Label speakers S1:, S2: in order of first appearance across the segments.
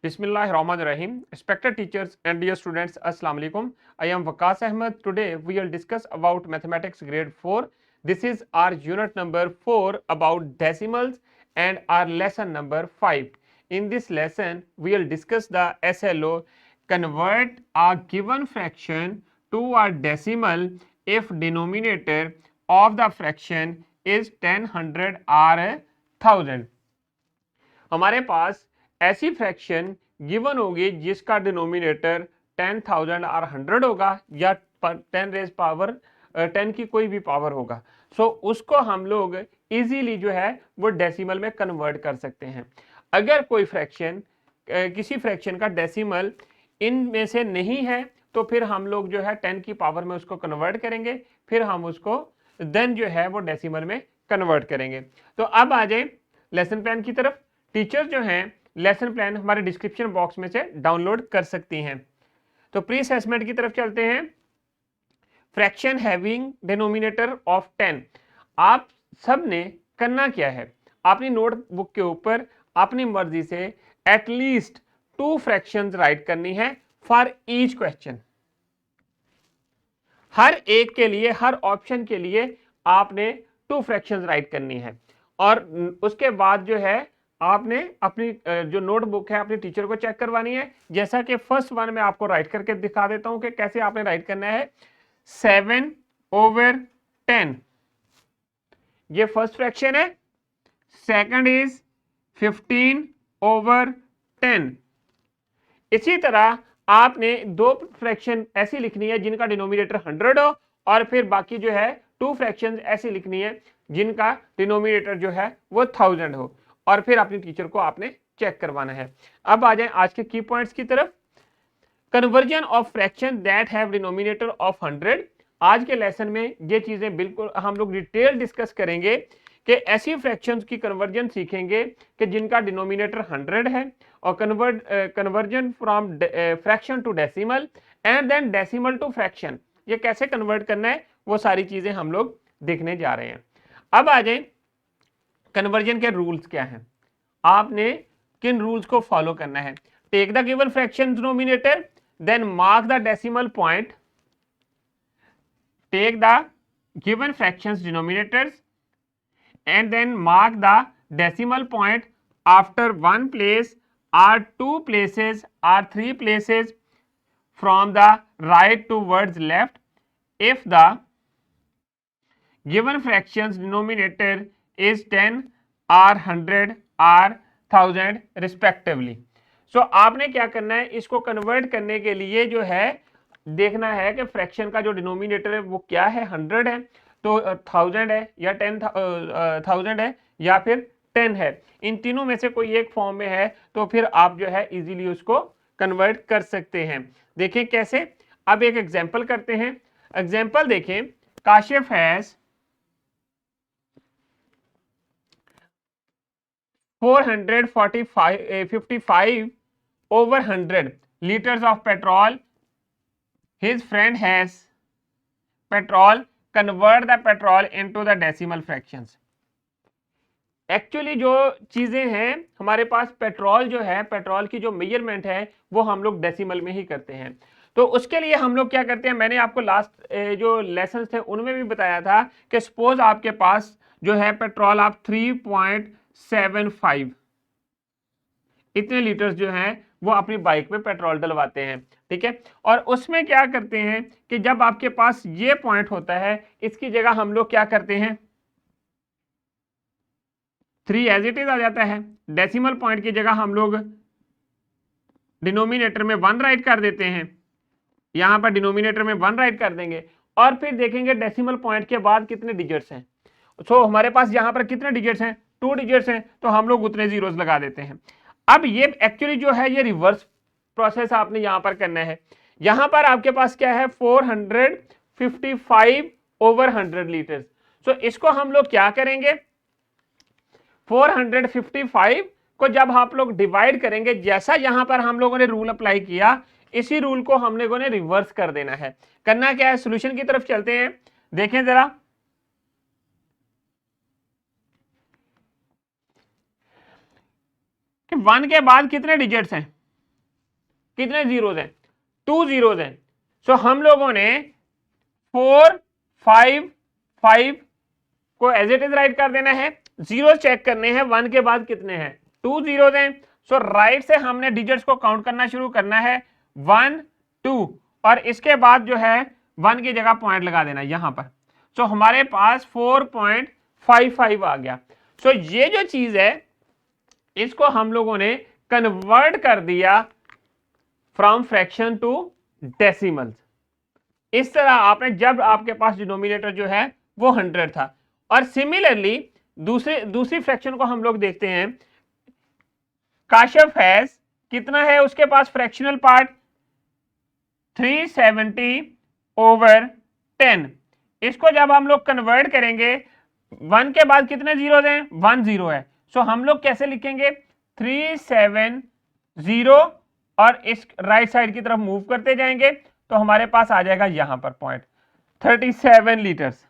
S1: Bismillahirrahmanirrahim. Respected teachers and dear students, Assalamu alaikum. I am Waqas Ahmed. Today we will discuss about mathematics grade 4. This is our unit number 4 about decimals and our lesson number 5. In this lesson, we will discuss the SLO, convert a given fraction to a decimal if denominator of the fraction is 10, 100 or 1000. हमारे पास ऐसी fraction given होगी जिसका denominator 10,000 और 100 होगा या 10 raise power 10 की कोई भी पावर होगा। उसको हम लोग इजीली जो है वो डेसिमल में कन्वर्ट कर सकते हैं। अगर कोई फ्रैक्शन किसी फ्रैक्शन का डेसिमल इनमें से नहीं है तो फिर हम लोग जो है 10 की पावर में उसको कन्वर्ट करेंगे, फिर हम उसको देन जो है वो डेसिमल में कन्वर्ट करेंगे। तो अब आ जाए लेसन प्लान की तरफ। टीचर्स जो हैं लेसन प्लान हमारे डिस्क्रिप्शन बॉक्स में से डाउनलोड कर सकती हैं। तो प्री असेसमेंट की तरफ चलते हैं। Fraction having denominator of 10। आप सब ने करना क्या है, अपनी नोटबुक के ऊपर अपनी मर्जी से एटलीस्ट 2 फ्रैक्शंस राइट करनी है फॉर ईच क्वेश्चन। हर एक के लिए, हर ऑप्शन के लिए आपने 2 फ्रैक्शंस राइट करनी है और उसके बाद जो है आपने अपनी जो नोटबुक है अपने टीचर को चेक करवानी है। जैसा कि फर्स्ट वन में आपको राइट करके दिखा देता हूं कि कैसे आपने राइट करना है। 7/10 ये फर्स्ट फ्रैक्शन है। Second is 15/10। इसी तरह आपने 2 फ्रैक्शन ऐसी लिखनी है जिनका डिनोमिनेटर 100 हो और फिर बाकी जो है 2 फ्रैक्शन ऐसी लिखनी है जिनका डिनोमिनेटर जो है वो 1000 हो और फिर अपनी टीचर को आपने चेक करवाना है। अब आ जाए आज के की पॉइंट्स की तरफ। Conversion of fraction that have denominator of 100। आज के लेसन में ये चीजें बिल्कुल हम लोग डिटेल डिस्कस करेंगे कि ऐसी फ्रैक्शंस की कन्वर्जन सीखेंगे कि जिनका डिनोमिनेटर 100 है और conversion from fraction to decimal and then decimal to fraction, ये कैसे कन्वर्ट करना है वो सारी चीजें हम लोग देखने जा रहे हैं। अब आ जाए कन्वर्जन के रूल्स क्या हैं, आपने किन रूल्स को फॉलो करना है। Take the given fraction denominator, then mark the decimal point. Take the given fractions denominators and then mark the decimal point after 1 place or 2 places or 3 places from the right towards left if the given fractions denominator is 10 or 100 or 1000 respectively। आपने क्या करना है, इसको convert करने के लिए जो है देखना है कि फ्रैक्शन का जो डिनोमिनेटर है वो क्या है, 100 है तो 1000 है या 10,000 है या फिर 10 है। इन तीनों में से कोई एक फॉर्म में है तो फिर आप जो है इजीली उसको कन्वर्ट कर सकते हैं। देखें कैसे। अब एक एग्जांपल करते हैं। एग्जांपल देखें। Kashif has 455/100 liters of petrol. His friend has petrol. Convert the petrol into the decimal fractions। Actually जो चीजें हैं हमारे पास, पेट्रोल जो है, पेट्रोल की जो मेजरमेंट है वो हम लोग डेसिमल में ही करते हैं। तो उसके लिए हम लोग क्या करते हैं, मैंने आपको लास्ट जो लेसन थे उनमें भी बताया था कि सपोज आपके पास जो है पेट्रोल आप 3.75 इतने लीटर्स जो हैं वो अपनी बाइक में पेट्रोल डलवाते हैं, ठीक है। और उसमें क्या करते हैं कि जब आपके पास ये पॉइंट होता है इसकी जगह हम लोग क्या करते हैं, 3 एज इट इज आ जाता है। डेसिमल पॉइंट की जगह हम लोग डिनोमिनेटर में 1 राइट कर देते हैं, यहां पर डिनोमिनेटर में 1 राइट कर देंगे और फिर देखेंगे डेसिमल पॉइंट के बाद कितने डिजिट्स हैं। हमारे पास यहां पर कितने डिजिट्स हैं, 2 डिजिट्स हैं, तो हम लोग उतने जीरोस लगा देते हैं। अब ये एक्चुअली जो है ये रिवर्स प्रोसेस आपने यहां पर करना है। यहां पर आपके पास क्या है 455/100 लीटर्स। इसको हम लोग क्या करेंगे, 455 को जब आप लोग डिवाइड करेंगे, जैसा यहां पर हम लोगों ने रूल अप्लाई किया इसी रूल को हम लोगों ने रिवर्स कर देना है। करना क्या है, सॉल्यूशन की तरफ चलते हैं। देखें जरा कि 1 के बाद कितने डिजिट्स हैं, कितने जीरोज हैं, 2 जीरोज हैं। सो हम लोगों ने 4 5 5 को एज इट इज राइट कर देना है, जीरो चेक करने हैं 1 के बाद कितने हैं, 2 जीरोज हैं। सो राइट से हमने डिजिट्स को काउंट करना शुरू करना है 1 2, और इसके बाद जो है 1 की जगह पॉइंट लगा देना यहां पर। सो हमारे पास 4.55 आ गया। सो ये जो चीज है इसको हम लोगों ने कन्वर्ट कर दिया फ्रॉम फ्रैक्शन टू डेसिमल्स। इस तरह आपने, जब आपके पास डिनोमिनेटर जो है वो 100 था, और सिमिलरली दूसरी फ्रैक्शन को हम लोग देखते हैं। काशिफ हैज कितना है उसके पास फ्रैक्शनल पार्ट 370/10। इसको जब हम लोग कन्वर्ट करेंगे 1 के बाद कितने जीरो हैं, 1 जीरो है। सो हम लोग कैसे लिखेंगे 370 और इस राइट साइड की तरफ मूव करते जाएंगे तो हमारे पास आ जाएगा यहां पर पॉइंट 37 लीटर्स।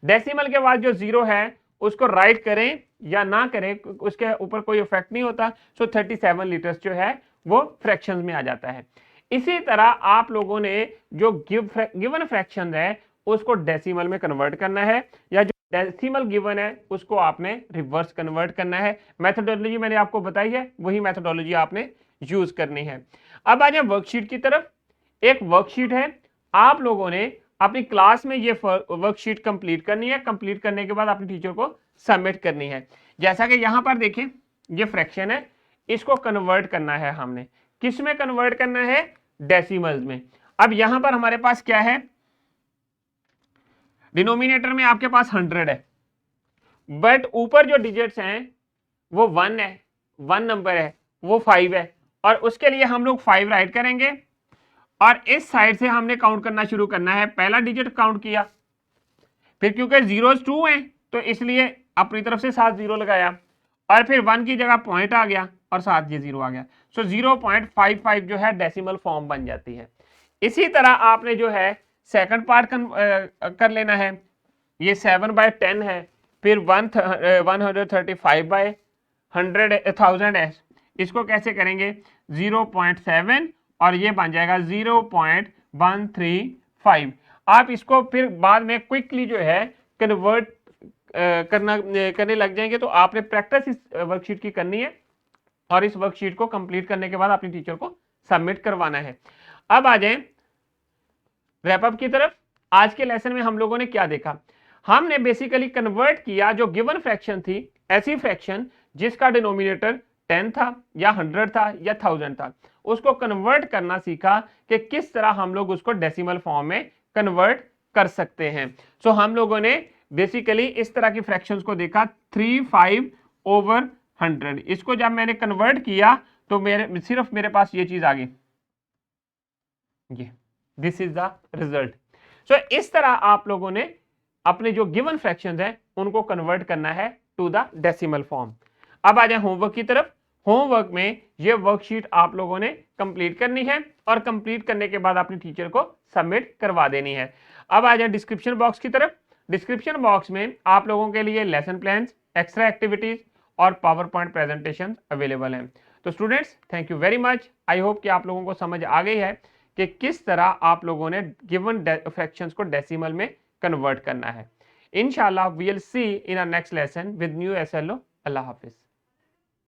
S1: डेसिमल के बाद जो जीरो है उसको राइट करें या ना करें उसके ऊपर कोई इफेक्ट नहीं होता। सो 37 लीटर्स जो है वो फ्रैक्शंस में आ जाता है। इसी तरह आप लोगों ने जो गिवन फ्रैक्शन है उसको डेसिमल में कन्वर्ट करना है, या जो डेसिमल गिवन है उसको आपने रिवर्स कन्वर्ट करना है। मेथोडोलॉजी मैंने आपको बताई है, वही मेथोडोलॉजी आपने यूज करनी है। अब आ जाए वर्कशीट की तरफ। एक वर्कशीट है, आप लोगों ने अपनी क्लास में ये वर्कशीट कंप्लीट करनी है। कंप्लीट करने के बाद अपने टीचर को सबमिट करनी है। जैसा कि यहां पर देखें ये फ्रैक्शन है, इसको कन्वर्ट करना है हमने। किस में कन्वर्ट करना है, डेसिमल्स में। अब यहां पर हमारे पास क्या है, डिनोमिनेटर में आपके पास 100 है, बट ऊपर जो डिजिट्स हैं वो 1 है, 1 नंबर है, वो 5 है, और उसके लिए हम लोग 5 राइट करेंगे और इस साइड से हमने काउंट करना शुरू करना है। पहला डिजिट काउंट किया, फिर क्योंकि जीरोस 2 हैं तो इसलिए अपनी तरफ से 7 जीरो लगाया, और फिर 1 की जगह पॉइंट आ गया और 7 ये जीरो आ गया। सो 0.55 जो है डेसिमल फॉर्म बन जाती है। इसी तरह आपने जो है सेकंड पार्ट कर लेना है। ये 7/10 है, फिर 135/1000 है। इसको कैसे करेंगे 0.7 और ये बन जाएगा 0.135। आप इसको फिर बाद में क्विकली जो है कन्वर्ट करने लग जाएंगे। तो आपने प्रैक्टिस इस वर्कशीट की करनी है और इस वर्कशीट को कंप्लीट करने के बाद अपनी टीचर को सबमिट करवाना है। अब आ जाएं रैप अप की तरफ। आज के लेसन में हम लोगों ने क्या देखा, हमने बेसिकली कन्वर्ट किया जो गिवन फ्रैक्शन थी, ऐसी फ्रैक्शन जिसका डिनोमिनेटर 10 था या 100 था या 1000 था, उसको कन्वर्ट करना सीखा कि किस तरह हम लोग उसको डेसिमल फॉर्म में कन्वर्ट कर सकते हैं। सो हम लोगों ने बेसिकली इस तरह की फ्रैक्शंस को देखा 3/5/100। इसको जब मैंने कन्वर्ट किया तो सिर्फ मेरे पास ये चीज आ गई, ये दिस इज द रिजल्ट। सो इस तरह आप लोगों ने अपने जो गिवन फ्रैक्शंस हैं उनको कन्वर्ट करना है टू द डेसिमल फॉर्म। अब आ जाए होमवर्क की तरफ। होमवर्क में ये वर्कशीट आप लोगों ने कंप्लीट करनी है और कंप्लीट करने के बाद अपनी टीचर को सबमिट करवा देनी है। अब आ जाए डिस्क्रिप्शन बॉक्स की तरफ। डिस्क्रिप्शन बॉक्स में आप लोगों के लिए लेसन प्लान्स, एक्स्ट्रा एक्टिविटीज और पावर पॉइंट प्रेजेंटेशन अवेलेबल हैं। तो students thank you very much. I hope कि आप लोगों को समझ आ गई है कि किस तरह आप लोगों ने गिवन फ्रैक्शंस को डेसिमल में कन्वर्ट करना है। इंशाल्लाह we will see in our next lesson with new SLO। अल्लाह हाफिज।